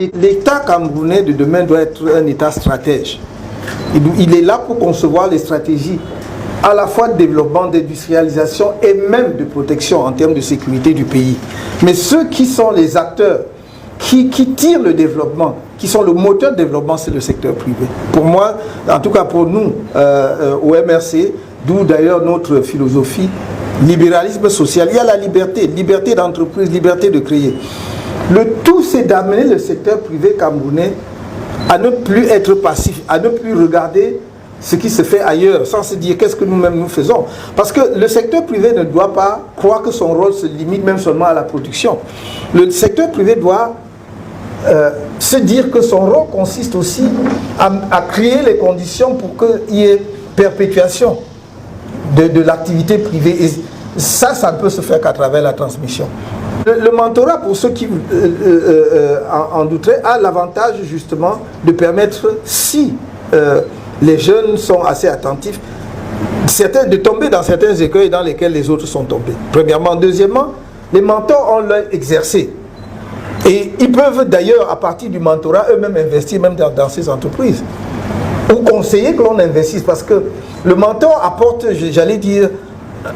L'État camerounais de demain doit être un État stratège. Il est là pour concevoir les stratégies à la fois de développement, d'industrialisation et même de protection en termes de sécurité du pays. Mais ceux qui sont les acteurs qui tirent le développement, qui sont le moteur de développement, c'est le secteur privé. Pour moi, en tout cas pour nous, au MRC, d'où d'ailleurs notre philosophie, libéralisme social, il y a la liberté, liberté d'entreprise, liberté de créer. Le tout, c'est d'amener le secteur privé camerounais à ne plus être passif, à ne plus regarder ce qui se fait ailleurs, sans se dire qu'est-ce que nous-mêmes nous faisons. Parce que le secteur privé ne doit pas croire que son rôle se limite même seulement à la production. Le secteur privé doit se dire que son rôle consiste aussi à créer les conditions pour qu'il y ait perpétuation de l'activité privée. Et ça ne peut se faire qu'à travers la transmission. Le mentorat, pour ceux qui en douteraient, a l'avantage justement de permettre, si les jeunes sont assez attentifs, de tomber dans certains écueils dans lesquels les autres sont tombés. Premièrement. Deuxièmement, les mentors ont leur exercé. Et ils peuvent d'ailleurs, à partir du mentorat, eux-mêmes investir même dans ces entreprises. Ou conseiller que l'on investisse, parce que le mentor apporte, j'allais dire,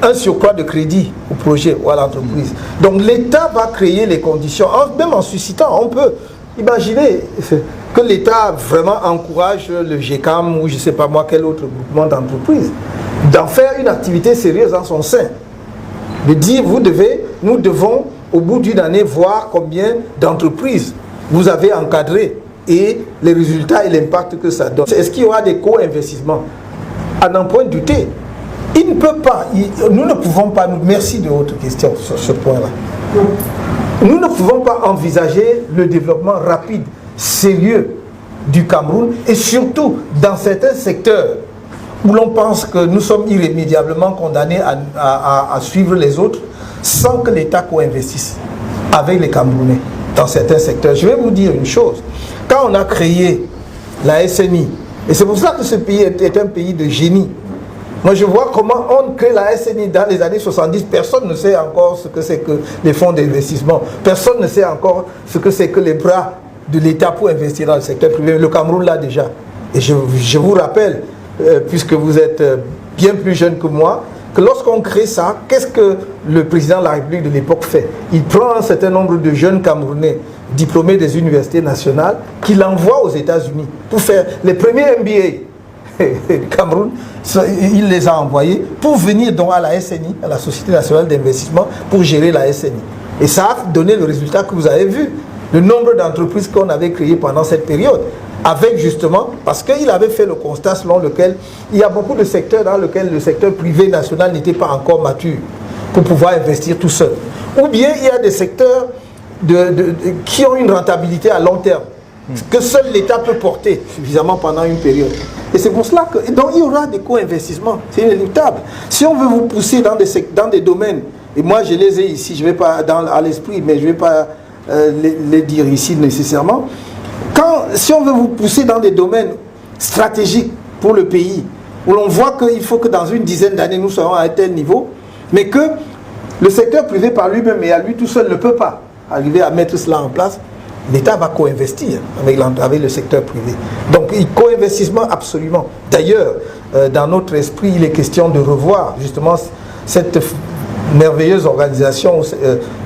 un surcroît de crédit au projet ou à l'entreprise. Donc l'État va créer les conditions, même en suscitant, on peut imaginer que l'État vraiment encourage le GECAM ou je ne sais pas moi quel autre groupement d'entreprises d'en faire une activité sérieuse en son sein. De dire, nous devons au bout d'une année voir combien d'entreprises vous avez encadrées et les résultats et l'impact que ça donne. Est-ce qu'il y aura des co-investissements? À n'en point douter. Il ne peut pas, nous ne pouvons pas, merci de votre question sur ce point-là. Nous ne pouvons pas envisager le développement rapide, sérieux du Cameroun et surtout dans certains secteurs où l'on pense que nous sommes irrémédiablement condamnés à suivre les autres sans que l'État co-investisse avec les Camerounais dans certains secteurs. Je vais vous dire une chose, quand on a créé la SNI, et c'est pour ça que ce pays est un pays de génie. Moi, je vois comment on crée la SNI dans les années 70. Personne ne sait encore ce que c'est que les fonds d'investissement. Personne ne sait encore ce que c'est que les bras de l'État pour investir dans le secteur privé. Le Cameroun l'a déjà. Et je vous rappelle, puisque vous êtes bien plus jeune que moi, que lorsqu'on crée ça, qu'est-ce que le président de la République de l'époque fait? Il prend un certain nombre de jeunes Camerounais diplômés des universités nationales qu'il envoie aux États-Unis pour faire les premiers MBA. Le Cameroun, il les a envoyés pour venir donc à la SNI, à la Société Nationale d'Investissement, pour gérer la SNI. Et ça a donné le résultat que vous avez vu, le nombre d'entreprises qu'on avait créées pendant cette période, avec justement, parce qu'il avait fait le constat selon lequel il y a beaucoup de secteurs dans lesquels le secteur privé national n'était pas encore mature pour pouvoir investir tout seul. Ou bien il y a des secteurs qui ont une rentabilité à long terme, que seul l'État peut porter suffisamment pendant une période. Et c'est pour cela que donc il y aura des co-investissements, c'est inéluctable. Si on veut vous pousser dans des domaines, et moi je les ai ici, je ne vais pas à l'esprit, mais je ne vais pas les dire ici nécessairement. Si on veut vous pousser dans des domaines stratégiques pour le pays, où l'on voit qu'il faut que dans une dizaine d'années nous soyons à un tel niveau, mais que le secteur privé par lui-même et à lui tout seul ne peut pas arriver à mettre cela en place, l'État va co-investir avec le secteur privé. Donc, co-investissement absolument. D'ailleurs, dans notre esprit, il est question de revoir justement cette merveilleuse organisation,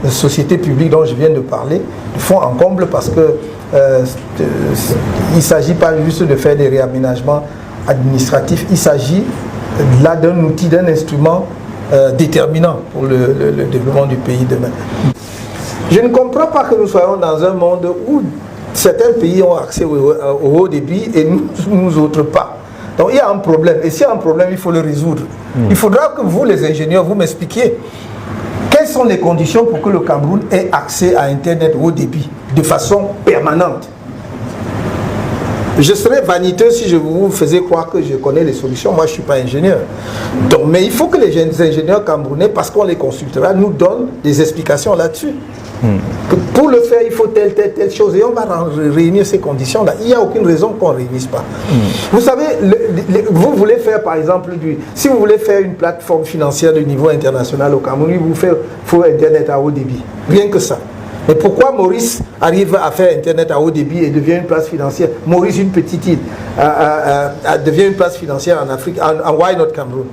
société publique dont je viens de parler, de fond en comble, parce que il ne s'agit pas juste de faire des réaménagements administratifs, il s'agit là d'un outil, d'un instrument déterminant pour le développement du pays demain. Je ne comprends pas que nous soyons dans un monde où certains pays ont accès au haut débit et nous autres pas. Donc il y a un problème. Et s'il y a un problème, il faut le résoudre. Il faudra que vous, les ingénieurs, vous m'expliquiez quelles sont les conditions pour que le Cameroun ait accès à Internet haut débit de façon permanente. Je serais vaniteux si je vous faisais croire que je connais les solutions. Moi, je ne suis pas ingénieur. Donc, mais il faut que les ingénieurs camerounais, parce qu'on les consultera, nous donnent des explications là-dessus. Pour le faire, il faut telle chose. Et on va réunir ces conditions-là. Il n'y a aucune raison qu'on ne réunisse pas. Vous savez, vous voulez faire, par exemple, si vous voulez faire une plateforme financière de niveau international au Cameroun, il vous faut Internet à haut débit. Rien que ça. Mais pourquoi Maurice arrive à faire Internet à haut débit et devient une place financière? Maurice, une petite île, devient une place financière en Afrique, en Why Not Cameroun?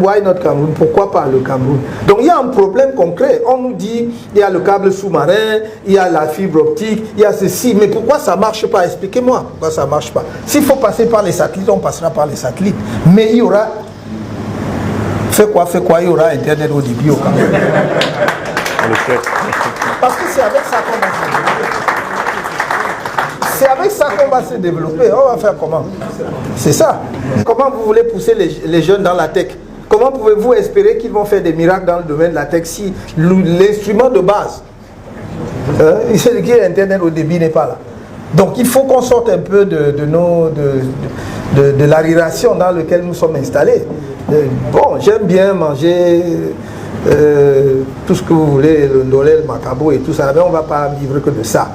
Why not Cameroun? Pourquoi pas le Cameroun? Donc il y a un problème concret. On nous dit il y a le câble sous-marin, il y a la fibre optique, il y a ceci. Mais pourquoi ça ne marche pas? Expliquez-moi pourquoi ça ne marche pas. S'il faut passer par les satellites, on passera par les satellites. Mais il y aura... Fait quoi? Il y aura Internet au débit au Cameroun. Parce que c'est avec ça qu'on va se développer. C'est avec ça qu'on va se développer. On va faire comment? C'est ça. Comment vous voulez pousser les jeunes dans la tech? Comment pouvez-vous espérer qu'ils vont faire des miracles dans le domaine de la tech si l'instrument de base, qui est Internet au débit, n'est pas là? Donc il faut qu'on sorte un peu de l'arriération dans laquelle nous sommes installés. Bon, j'aime bien manger tout ce que vous voulez, le ndolé, le macabo et tout ça, mais on ne va pas vivre que de ça.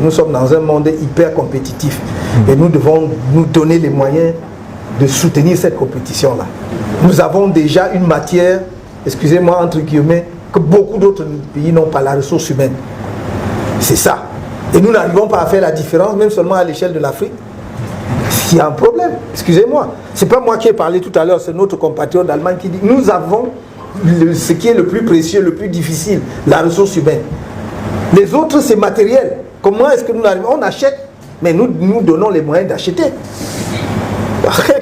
Nous sommes dans un monde hyper compétitif et nous devons nous donner les moyens de soutenir cette compétition-là. Nous avons déjà une matière, excusez-moi, entre guillemets, que beaucoup d'autres pays n'ont pas, la ressource humaine. C'est ça. Et nous n'arrivons pas à faire la différence, même seulement à l'échelle de l'Afrique. Il y a un problème, excusez-moi. Ce n'est pas moi qui ai parlé tout à l'heure, c'est notre compatriote d'Allemagne qui dit nous avons ce qui est le plus précieux, le plus difficile, la ressource humaine. Les autres, c'est matériel. Comment est-ce que nous arrivons? On achète, mais nous donnons les moyens d'acheter.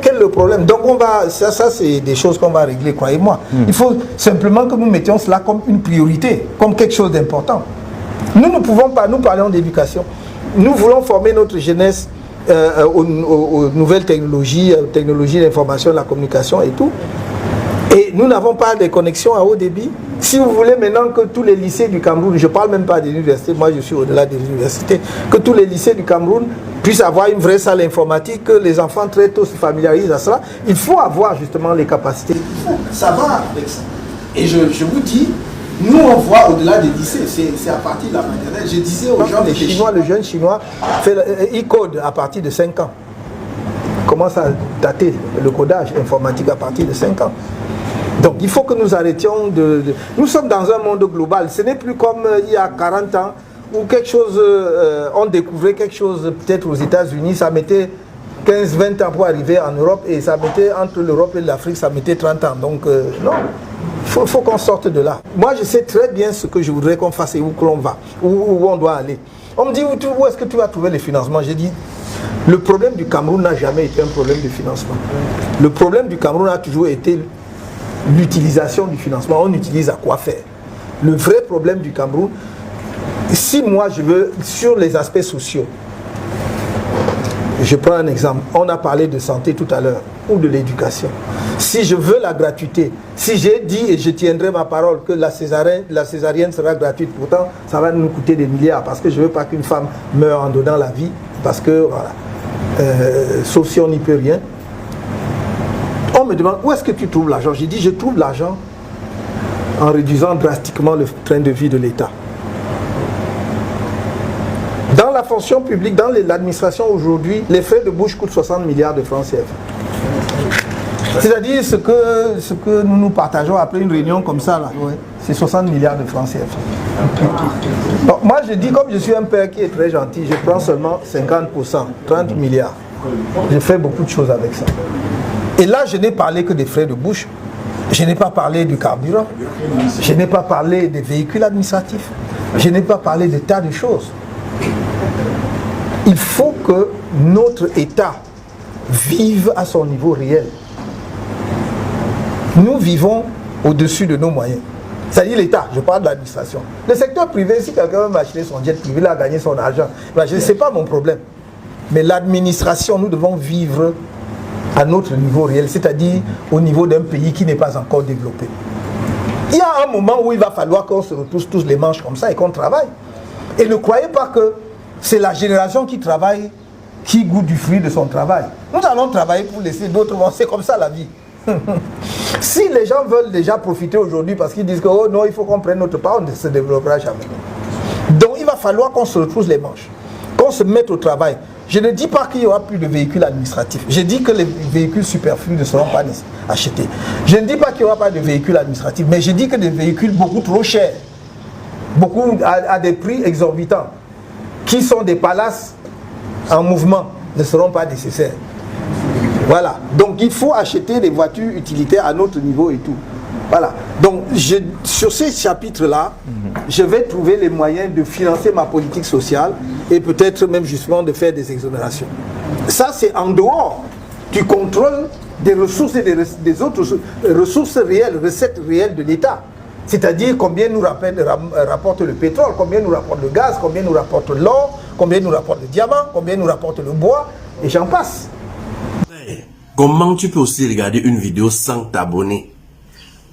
Quel est le problème? Donc on va, ça c'est des choses qu'on va régler, croyez-moi. Il faut simplement que nous mettions cela comme une priorité, comme quelque chose d'important. Nous ne pouvons pas, nous parlons d'éducation. Nous voulons former notre jeunesse aux nouvelles technologies, aux technologies de l'information, de la communication et tout. Et nous n'avons pas de connexion à haut débit. Si vous voulez maintenant que tous les lycées du Cameroun, je ne parle même pas des universités, moi je suis au-delà des universités, que tous les lycées du Cameroun puissent avoir une vraie salle informatique, que les enfants très tôt se familiarisent à cela, il faut avoir justement les capacités. Ça va avec ça. Et je vous dis, nous on voit au-delà des lycées, c'est à partir de la maternelle. Je disais aux gens, les Chinois, le jeune Chinois, il code à partir de 5 ans. Commence à dater le codage informatique à partir de 5 ans. Donc il faut que nous arrêtions de... Nous sommes dans un monde global. Ce n'est plus comme il y a 40 ans où quelque chose, on découvrait quelque chose peut-être aux États-Unis, ça mettait 15-20 ans pour arriver en Europe et ça mettait entre l'Europe et l'Afrique, ça mettait 30 ans. Donc non, il faut qu'on sorte de là. Moi je sais très bien ce que je voudrais qu'on fasse et où l'on va, où on doit aller. On me dit où est-ce que tu vas trouver les financements? J'ai dit, le problème du Cameroun n'a jamais été un problème de financement. Le problème du Cameroun a toujours été l'utilisation du financement. On utilise à quoi faire? Le vrai problème du Cameroun, si moi je veux, sur les aspects sociaux, je prends un exemple, on a parlé de santé tout à l'heure, ou de l'éducation. Si je veux la gratuité, si j'ai dit et je tiendrai ma parole que la césarienne sera gratuite, pourtant ça va nous coûter des milliards, parce que je ne veux pas qu'une femme meure en donnant la vie, parce que voilà, sauf si on n'y peut rien. On me demande où est-ce que tu trouves l'argent? J'ai dit je trouve l'argent en réduisant drastiquement le train de vie de l'État. Dans la fonction publique, dans l'administration aujourd'hui, les frais de bouche coûtent 60 milliards de francs CFA. C'est-à-dire ce que nous partageons après une réunion comme ça, là, ouais, c'est 60 milliards de francs CFA. Bon, moi je dis, comme je suis un père qui est très gentil, je prends seulement 50%, 30 milliards. Je fais beaucoup de choses avec ça. Et là, je n'ai parlé que des frais de bouche. Je n'ai pas parlé du carburant. Je n'ai pas parlé des véhicules administratifs. Je n'ai pas parlé de tas de choses. Il faut que notre État vive à son niveau réel. Nous vivons au-dessus de nos moyens. C'est-à-dire l'État, je parle de l'administration. Le secteur privé, si quelqu'un veut acheter son jet privé, il a gagné son argent. Ce n'est pas mon problème. Mais l'administration, nous devons vivre à notre niveau réel, c'est-à-dire au niveau d'un pays qui n'est pas encore développé. Il y a un moment où il va falloir qu'on se retrousse tous les manches comme ça et qu'on travaille. Et ne croyez pas que c'est la génération qui travaille qui goûte du fruit de son travail. Nous allons travailler pour laisser d'autres, c'est comme ça la vie. Si les gens veulent déjà profiter aujourd'hui parce qu'ils disent que oh non, il faut qu'on prenne notre part, on ne se développera jamais. Donc il va falloir qu'on se retrousse les manches, qu'on se mette au travail. Je ne dis pas qu'il n'y aura plus de véhicules administratifs. Je dis que les véhicules superflus ne seront pas achetés. Je ne dis pas qu'il n'y aura pas de véhicules administratifs, mais je dis que des véhicules beaucoup trop chers, beaucoup à des prix exorbitants, qui sont des palaces en mouvement, ne seront pas nécessaires. Voilà. Donc il faut acheter des voitures utilitaires à notre niveau et tout. Voilà. Donc sur ces chapitres-là, je vais trouver les moyens de financer ma politique sociale et peut-être même justement de faire des exonérations. Ça, c'est en dehors du contrôle des ressources et des autres ressources réelles, recettes réelles de l'État. C'est-à-dire combien nous rapporte le pétrole, combien nous rapporte le gaz, combien nous rapporte l'or, combien nous rapporte le diamant, combien nous rapporte le bois, et j'en passe. Comment tu peux aussi regarder une vidéo sans t'abonner?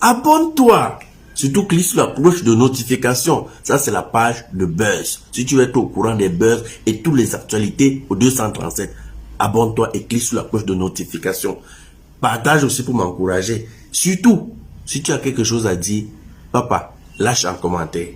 Abonne-toi! Surtout clique sur la cloche de notification. Ça, c'est la page de Buzz. Si tu veux être au courant des buzz et toutes les actualités au 237, abonne-toi et clique sur la cloche de notification. Partage aussi pour m'encourager. Surtout, si tu as quelque chose à dire, papa, lâche un commentaire.